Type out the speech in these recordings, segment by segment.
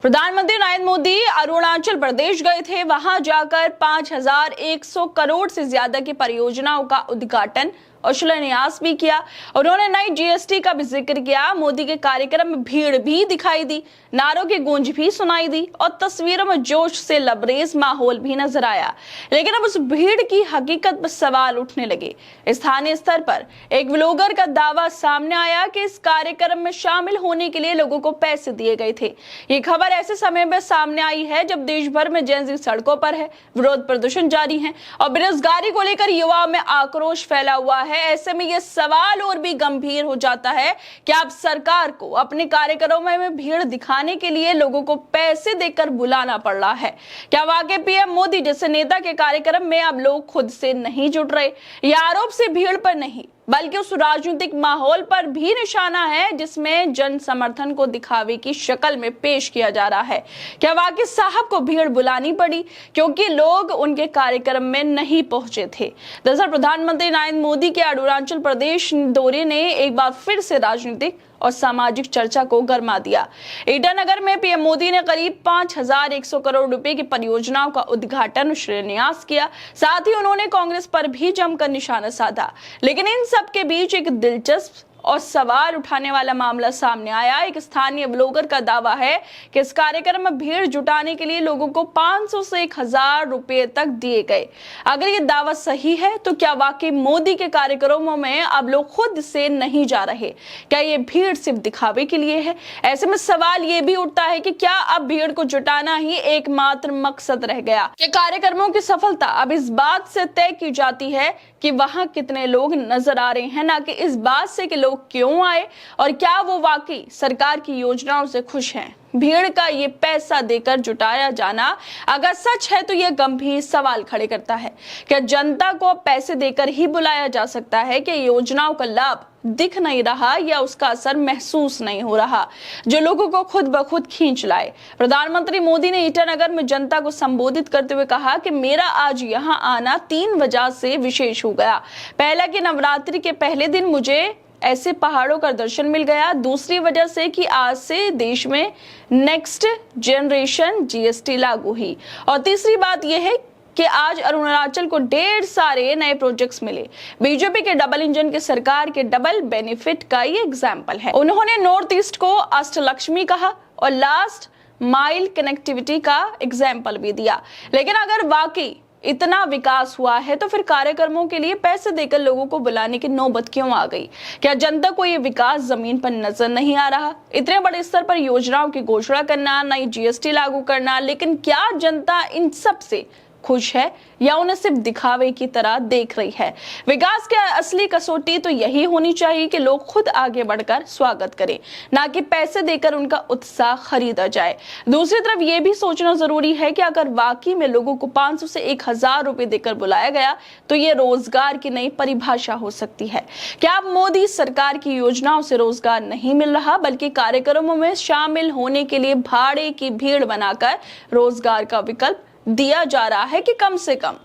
प्रधानमंत्री नरेंद्र मोदी अरुणाचल प्रदेश गए थे। वहां जाकर 5100 करोड़ से ज्यादा की परियोजनाओं का उद्घाटन और शिलान्यास भी किया। उन्होंने नई जीएसटी का भी जिक्र किया। मोदी के कार्यक्रम में भीड़ भी दिखाई दी, नारों की गूंज भी सुनाई दी और तस्वीरों में जोश से लबरेज माहौल भी नजर आया। लेकिन अब उस भीड़ की हकीकत पर सवाल उठने लगे। स्थानीय स्तर पर एक व्लॉगर का दावा सामने आया कि इस कार्यक्रम में शामिल होने के लिए लोगों को पैसे दिए गए थे। ये खबर ऐसे समय में सामने आई है जब देश भर में जेन ज़ी सड़कों पर है, विरोध प्रदर्शन जारी है और बेरोजगारी को लेकर युवाओं में आक्रोश फैला हुआ है। ऐसे में यह सवाल और भी गंभीर हो जाता है कि अब सरकार को अपने कार्यक्रमों में भीड़ दिखाने के लिए लोगों को पैसे देकर बुलाना पड़ रहा है। क्या वाकई पीएम मोदी जैसे नेता के कार्यक्रम में अब लोग खुद से नहीं जुट रहे? यह आरोप से भीड़ पर नहीं बल्कि उस राजनीतिक माहौल पर भी निशाना है जिसमें जन समर्थन को दिखावे की शक्ल में पेश किया जा रहा है। क्या वाकई साहब को भीड़ बुलानी पड़ी क्योंकि लोग उनके कार्यक्रम में नहीं पहुंचे थे? दरअसल प्रधानमंत्री नरेंद्र मोदी के अरुणाचल प्रदेश दौरे ने एक बार फिर से राजनीतिक और सामाजिक चर्चा को गरमा दिया। ईटानगर में पीएम मोदी ने करीब 5100 करोड़ रुपए की परियोजनाओं का उद्घाटन और शिलान्यास किया। साथ ही उन्होंने कांग्रेस पर भी जमकर निशाना साधा। लेकिन इन सब के बीच एक दिलचस्प और सवाल उठाने वाला मामला सामने आया। एक स्थानीय ब्लॉगर का दावा है कि इस कार्यक्रम में भीड़ जुटाने के लिए लोगों को 500 से 1000 रुपए तक दिए गए। अगर ये दावा सही है तो क्या वाकई मोदी के कार्यक्रमों में अब लोग खुद से नहीं जा रहे? क्या ये भीड़ सिर्फ दिखावे के लिए है? ऐसे में सवाल ये भी उठता है कि क्या अब भीड़ को जुटाना ही एकमात्र मकसद रह गया? कि कार्यक्रमों की सफलता अब इस बात से तय की जाती है कि वहां कितने लोग नजर आ रहे हैं, ना कि इस बात से कि लोग क्यों आए और क्या वो वाकई सरकार की योजनाओं से खुश हैं। भीड़ का ये पैसा देकर जुटाया जाना अगर सच है तो यह गंभीर सवाल खड़े करता है। क्या जनता को पैसे देकर ही बुलाया जा सकता है? कि योजनाओं का लाभ दिख नहीं रहा या उसका असर महसूस नहीं हो रहा जो लोगों को खुद ब खुद खींच लाए? प्रधानमंत्री मोदी ने ईटानगर में जनता को संबोधित करते हुए कहा कि मेरा आज यहां आना 3 वजह से विशेष हो गया। पहला कि नवरात्रि के पहले दिन मुझे ऐसे पहाड़ों का दर्शन मिल गया। दूसरी वजह से कि आज से देश में नेक्स्ट जनरेशन जीएसटी लागू हुई और तीसरी बात यह है कि आज अरुणाचल को ढेर सारे नए प्रोजेक्ट्स मिले। बीजेपी के डबल इंजन की सरकार के डबल बेनिफिट का ये एग्जाम्पल है। उन्होंने नॉर्थ ईस्ट को अष्टलक्ष्मी कहा और लास्ट माइल कनेक्टिविटी का एग्जाम्पल भी दिया। लेकिन अगर वाकई इतना विकास हुआ है तो फिर कार्यक्रमों के लिए पैसे देकर लोगों को बुलाने की नौबत क्यों आ गई? क्या जनता को ये विकास जमीन पर नजर नहीं आ रहा? इतने बड़े स्तर पर योजनाओं की घोषणा करना, नई जीएसटी लागू करना, लेकिन क्या जनता इन सब से खुश है या उन्हें सिर्फ दिखावे की तरह देख रही है? विकास की असली कसौटी तो यही होनी चाहिए कि लोग खुद आगे बढ़कर स्वागत करें, ना कि पैसे देकर उनका उत्साह खरीदा जाए। दूसरी तरफ यह भी सोचना जरूरी है कि अगर वाकई में लोगों को 500 से 1000 रुपए देकर बुलाया गया तो ये रोजगार की नई परिभाषा हो सकती है। क्या अब मोदी सरकार की योजनाओं से रोजगार नहीं मिल रहा बल्कि कार्यक्रमों में शामिल होने के लिए भाड़े की भीड़ बनाकर रोजगार का विकल्प दिया जा रहा है कि कम से कम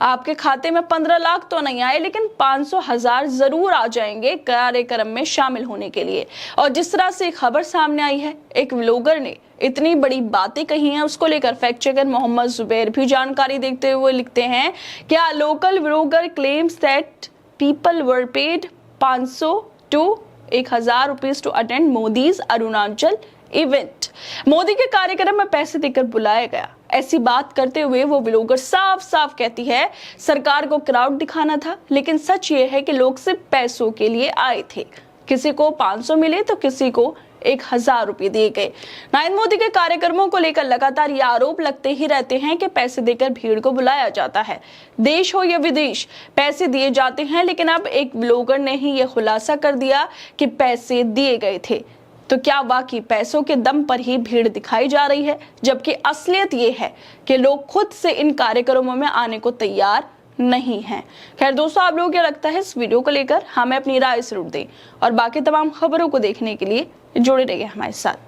आपके खाते में 15 लाख तो नहीं आए लेकिन 500,000 जरूर आ जाएंगे कार्यक्रम में शामिल होने के लिए? और जिस तरह से खबर सामने आई है, एक व्लॉगर ने इतनी बड़ी बातें कही हैं, उसको लेकर फैक्ट चेकर मोहम्मद जुबैर भी जानकारी देते हुए लिखते हैं क्या local vlogger claims that people were paid 500 to 1000 rupees to attend Modi's Arunachal event. Modi के कार्यक्रम में पैसे देकर बुलाया गया। ऐसी बात करते हुए वो व्लॉगर साफ साफ कहती है सरकार को क्राउड दिखाना था, लेकिन सच ये है कि लोग सिर्फ पैसों के लिए आए थे। किसी को 500 मिले तो किसी को 1000 रुपए दिए गए। नरेंद्र मोदी के कार्यक्रमों को लेकर लगातार ये आरोप लगते ही रहते हैं कि पैसे देकर भीड़ को बुलाया जाता है। देश हो या विदेश, पैसे दिए जाते हैं। लेकिन अब एक व्लॉगर ने ही यह खुलासा कर दिया कि पैसे दिए गए थे। तो क्या वाकई पैसों के दम पर ही भीड़ दिखाई जा रही है, जबकि असलियत ये है कि लोग खुद से इन कार्यक्रमों में आने को तैयार नहीं हैं? खैर दोस्तों, आप लोगों को क्या लगता है इस वीडियो को लेकर? हमें अपनी राय जरूर दें और बाकी तमाम खबरों को देखने के लिए जुड़े रहिए हमारे साथ।